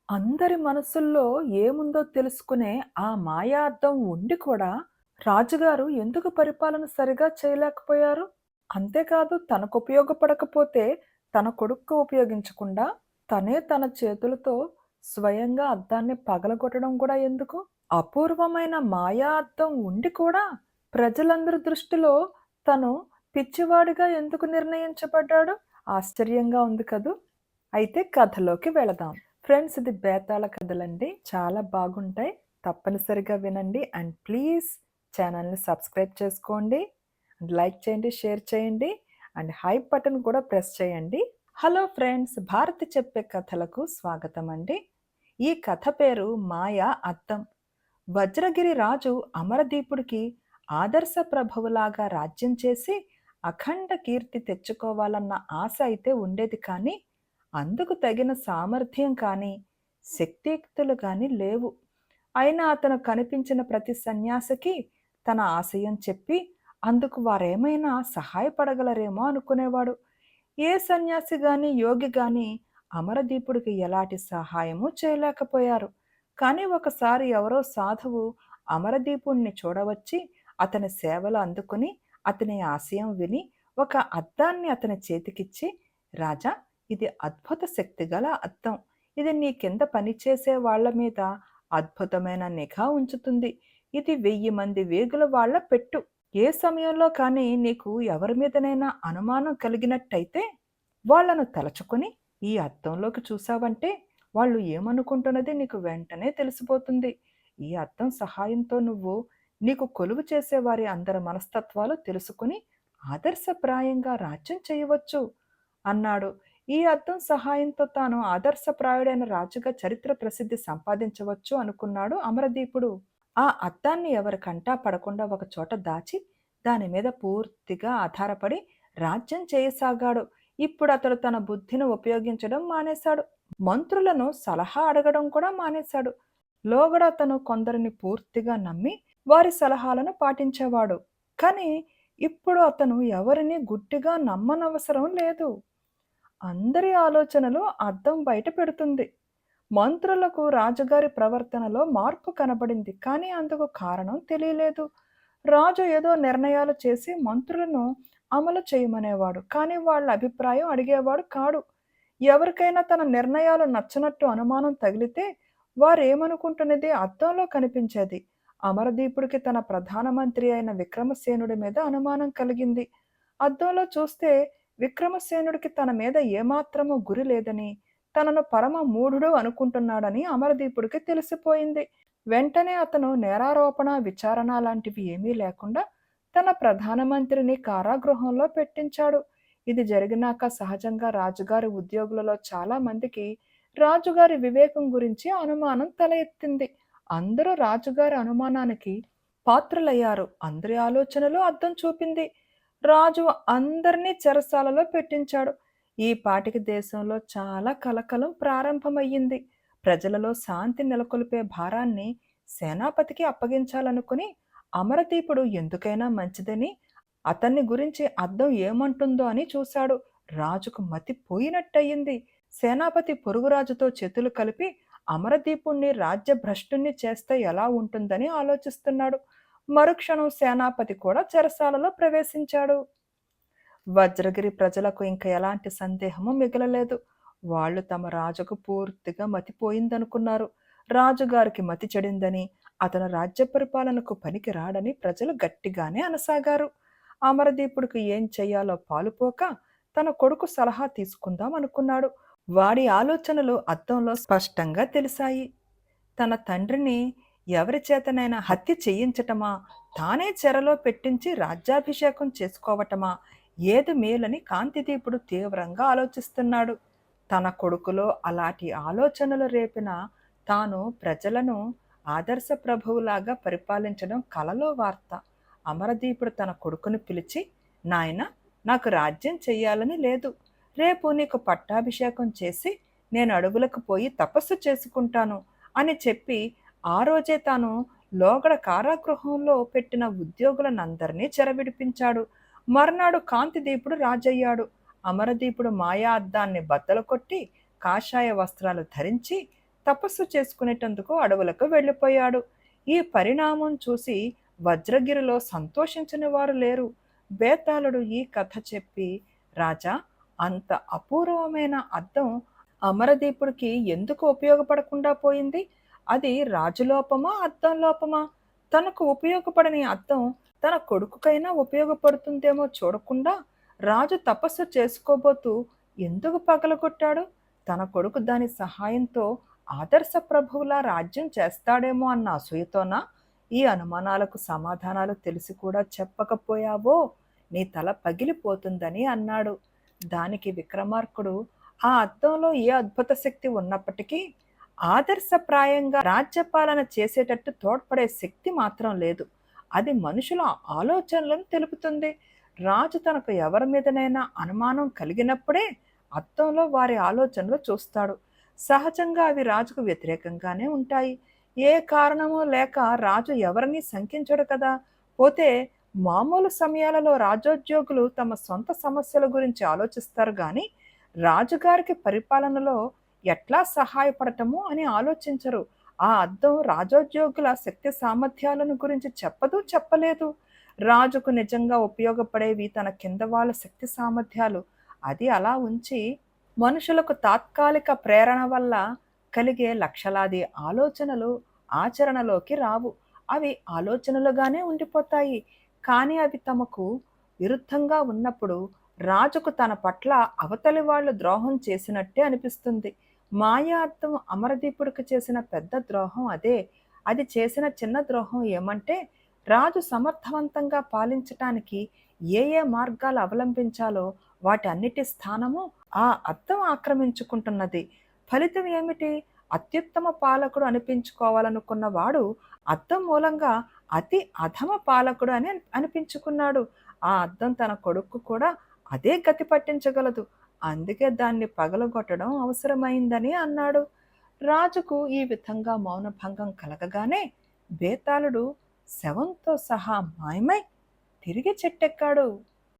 అందరి మనసుల్లో ఏముందో తెలుసుకునే ఆ మాయా అద్దం ఉండి కూడా రాజుగారు ఎందుకు పరిపాలన సరిగా చేయలేకపోయారు? అంతేకాదు తనకు ఉపయోగపడకపోతే తన కొడుక్కు ఉపయోగించకుండా తనే తన చేతులతో స్వయంగా అద్దాన్ని పగలగొట్టడం కూడా ఎందుకు? అపూర్వమైన మాయా అద్దం ఉండి కూడా ప్రజలందరి దృష్టిలో తను పిచ్చివాడిగా ఎందుకు నిర్ణయించబడ్డాడు? ఆశ్చర్యంగా ఉంది కదూ! అయితే కథలోకి వెళదాం. ఫ్రెండ్స్, ఇది బేతాళ కథలండి. చాలా బాగుంటాయి. తప్పనిసరిగా వినండి. అండ్ ప్లీజ్ ఛానల్‌ని సబ్స్క్రైబ్ చేసుకోండి. అండ్ లైక్ చేయండి, షేర్ చేయండి. అండ్ హైప్ బటన్ కూడా ప్రెస్ చేయండి. హలో ఫ్రెండ్స్, భారతి చెప్పే కథలకు స్వాగతం అండి. ఈ కథ పేరు మాయా అద్దం. వజ్రగిరి రాజు అమరదీపుడికి ఆదర్శ ప్రభువులాగా రాజ్యం చేసి అఖండ కీర్తి తెచ్చుకోవాలన్న ఆశ అయితే ఉండేది, కానీ అందుకు తగిన సామర్థ్యం కానీ శక్తియుక్తులు కానీ లేవు. అయినా అతను కనిపించిన ప్రతి సన్యాసికి తన ఆశయం చెప్పి అందుకు వారేమైనా సహాయపడగలరేమో అనుకునేవాడు. ఏ సన్యాసి గాని యోగి గాని అమరదీపుడికి ఎలాంటి సహాయము చేయలేకపోయారు. కానీ ఒకసారి ఎవరో సాధువు అమరదీపుణ్ణి చూడవచ్చి అతని సేవలు అందుకుని అతని ఆశయం విని ఒక అద్దాన్ని అతని చేతికిచ్చి, రాజా, ఇది అద్భుత శక్తి గల అద్దం. ఇది నీ కింద పనిచేసే వాళ్ళ మీద అద్భుతమైన నిఘా ఉంచుతుంది. ఇది 1000 మంది వేగుల వాళ్ళ పెట్టు. ఏ సమయంలో కానీ నీకు ఎవరి మీదనైనా అనుమానం కలిగినట్టయితే వాళ్ళను తలచుకొని ఈ అద్దంలోకి చూసావంటే వాళ్ళు ఏమనుకుంటున్నది నీకు వెంటనే తెలిసిపోతుంది. ఈ అద్దం సహాయంతో నువ్వు నీకు కొలువు చేసేవారి అందరి మనస్తత్వాలు తెలుసుకుని ఆదర్శప్రాయంగా రాజ్యం చేయవచ్చు అన్నాడు. ఈ అద్దం సహాయంతో తాను ఆదర్శప్రాయుడైన రాజుగా చరిత్ర ప్రసిద్ధి సంపాదించవచ్చు అనుకున్నాడు అమరదీపుడు. ఆ అద్దాన్ని ఎవరి కంటా పడకుండా ఒక చోట దాచి దాని మీద పూర్తిగా ఆధారపడి రాజ్యం చేయసాగాడు. ఇప్పుడు అతడు తన బుద్ధిని ఉపయోగించడం మానేశాడు. మంత్రులను సలహా అడగడం కూడా మానేశాడు. లోగడ అతను కొందరిని పూర్తిగా నమ్మి వారి సలహాలను పాటించేవాడు. కానీ ఇప్పుడు అతను ఎవరిని గుడ్డిగా నమ్మనవసరం లేదు. అందరి ఆలోచనలు అద్దం బయట పెడుతుంది. మంత్రులకు రాజుగారి ప్రవర్తనలో మార్పు కనబడింది, కానీ అందుకు కారణం తెలియలేదు. రాజు ఏదో నిర్ణయాలు చేసి మంత్రులను అమలు చేయమనేవాడు, కానీ వాళ్ళ అభిప్రాయం అడిగేవాడు కాడు. ఎవరికైనా తన నిర్ణయాలు నచ్చనట్టు అనుమానం తగిలితే వారేమనుకుంటున్నది అద్దంలో కనిపించేది. అమరదీపుడికి తన ప్రధానమంత్రి అయిన విక్రమసేనుడి మీద అనుమానం కలిగింది. అద్దంలో చూస్తే విక్రమసేనుడికి తన మీద ఏమాత్రమూ గురి లేదని, తనను పరమ మూఢుడు అనుకుంటున్నాడని అమరదీపుడికి తెలిసిపోయింది. వెంటనే అతను నేరారోపణ, విచారణ లాంటివి ఏమీ లేకుండా తన ప్రధానమంత్రిని కారాగృహంలో పెట్టించాడు. ఇది జరిగినాక సహజంగా రాజుగారి ఉద్యోగులలో చాలా మందికి రాజుగారి వివేకం గురించి అనుమానం తల ఎత్తింది. అందరూ రాజుగారి అనుమానానికి పాత్రులయ్యారు. అందరి ఆలోచనలు అద్దం చూపింది. రాజు అందరినీ చెరసాలలో పెట్టించాడు. ఈ పాటికి దేశంలో చాలా కలకలం ప్రారంభమయ్యింది. ప్రజలలో శాంతి నెలకొల్పే భారాన్ని సేనాపతికి అప్పగించాలనుకుని అమరదీపుడు ఎందుకైనా మంచిదని అతన్ని గురించి అద్దం ఏమంటుందో అని చూశాడు. రాజుకు మతి పోయినట్టయింది. సేనాపతి పొరుగురాజుతో చేతులు కలిపి అమరదీపుణ్ణి రాజ్యభ్రష్టుణ్ణి చేస్తే ఎలా ఉంటుందని ఆలోచిస్తున్నాడు. మరుక్షణం సేనాపతి కూడా చెరసాలలో ప్రవేశించాడు. వజ్రగిరి ప్రజలకు ఇంక ఎలాంటి సందేహము మిగలలేదు. వాళ్ళు తమ రాజుకు పూర్తిగా మతిపోయిందనుకున్నారు. రాజుగారికి మతి చెడిందని, అతను రాజ్య పరిపాలనకు పనికి రాడని ప్రజలు గట్టిగానే అనసాగారు. అమరదీపుడికి ఏం చెయ్యాలో పాలుపోక తన కొడుకు సలహా తీసుకుందాం అనుకున్నాడు. వాడి ఆలోచనలు అద్దంలో స్పష్టంగా తెలిసాయి. తన తండ్రిని ఎవరి చేతనైనా హత్య చేయించటమా, తానే చెరలో పెట్టించి రాజ్యాభిషేకం చేసుకోవటమా, ఏది మేలని కాంతిదీపుడు తీవ్రంగా ఆలోచిస్తున్నాడు. తన కొడుకులో అలాంటి ఆలోచనలు రేపిన తాను ప్రజలను ఆదర్శ ప్రభువులాగా పరిపాలించడం కలలో వార్త. అమరదీపుడు తన కొడుకును పిలిచి, నాయనా, నాకు రాజ్యం చెయ్యాలని లేదు. రేపు నీకు పట్టాభిషేకం చేసి నేను అడవులకు పోయి తపస్సు చేసుకుంటాను అని చెప్పి ఆ రోజే తాను లోగడ కారాగృహంలో పెట్టిన ఉద్యోగులనందరినీ చెరవిడిపించాడు. మర్నాడు కాంతిదీపుడు రాజయ్యాడు. అమరదీపుడు మాయా అద్దాన్ని బద్దలు కొట్టి కాషాయ వస్త్రాలు ధరించి తపస్సు చేసుకునేటందుకు అడవులకు వెళ్ళిపోయాడు. ఈ పరిణామం చూసి వజ్రగిరిలో సంతోషించని వారు లేరు. బేతాళుడు ఈ కథ చెప్పి, రాజా, అంత అపూర్వమైన అద్దం అమరదీపుడికి ఎందుకు ఉపయోగపడకుండా పోయింది? అది రాజులోపమా, అద్దం లోపమా? తనకు ఉపయోగపడని అద్దం తన కొడుకుకైనా ఉపయోగపడుతుందేమో చూడకుండా రాజు తపస్సు చేసుకోబోతూ ఎందుకు పగలగొట్టాడు? తన కొడుకు దాని సహాయంతో ఆదర్శ ప్రభువులా రాజ్యం చేస్తాడేమో అన్న అసూయతోనా? ఈ అనుమానాలకు సమాధానాలు తెలిసి కూడా చెప్పకపోయావో నీ తల పగిలిపోతుందని అన్నాడు. దానికి విక్రమార్కుడు, ఆ అద్దంలో ఏ అద్భుత శక్తి ఉన్నప్పటికీ ఆదర్శప్రాయంగా రాజ్యపాలన చేసేటట్టు తోడ్పడే శక్తి మాత్రం లేదు. అది మనుషుల ఆలోచనలను తెలుపుతుంది. రాజు తనకు ఎవరి మీదనైనా అనుమానం కలిగినప్పుడే అద్దంలో వారి ఆలోచనలు చూస్తాడు. సహజంగా అవి రాజుకు వ్యతిరేకంగానే ఉంటాయి. ఏ కారణమూ లేక రాజు ఎవరినీ శంకించడు కదా. పోతే మామూలు సమయాలలో రాజోద్యోగులు తమ సొంత సమస్యల గురించి ఆలోచిస్తారు గాని రాజుగారికి పరిపాలనలో ఎట్లా సహాయపడటము అని ఆలోచించరు. ఆ అద్దం రాజోద్యోగుల శక్తి సామర్థ్యాలను గురించి చెప్పదు, చెప్పలేదు. రాజుకు నిజంగా ఉపయోగపడేవి తన కింద వాళ్ళ శక్తి సామర్థ్యాలు. అది అలా ఉంచి మనుషులకు తాత్కాలిక ప్రేరణ వల్ల కలిగే లక్షలాది ఆలోచనలు ఆచరణలోకి రావు. అవి ఆలోచనలుగానే ఉండిపోతాయి. కానీ అవి తమకు విరుద్ధంగా ఉన్నప్పుడు రాజుకు తన పట్ల అవతలి వాళ్ళు ద్రోహం చేసినట్టే అనిపిస్తుంది. మాయా అర్థం అమరదీపుడికి చేసిన పెద్ద ద్రోహం అదే. అది చేసిన చిన్న ద్రోహం ఏమంటే, రాజు సమర్థవంతంగా పాలించటానికి ఏ ఏ మార్గాలు అవలంబించాలో వాటి అన్నిటి స్థానము ఆ అద్దం ఆక్రమించుకుంటున్నది. ఫలితం ఏమిటి? అత్యుత్తమ పాలకుడు అనిపించుకోవాలనుకున్న వాడు అద్దం మూలంగా అతి అధమ పాలకుడు అని అనిపించుకున్నాడు. ఆ అద్దం తన కొడుకు కూడా అదే గతి పట్టించగలదు. అందుకే దాన్ని పగలగొట్టడం అవసరమైందని అన్నాడు. రాజుకు ఈ విధంగా మౌనభంగం కలగగానే బేతాళుడు శవంతో సహా మాయమై తిరిగి చెట్టెక్కాడు.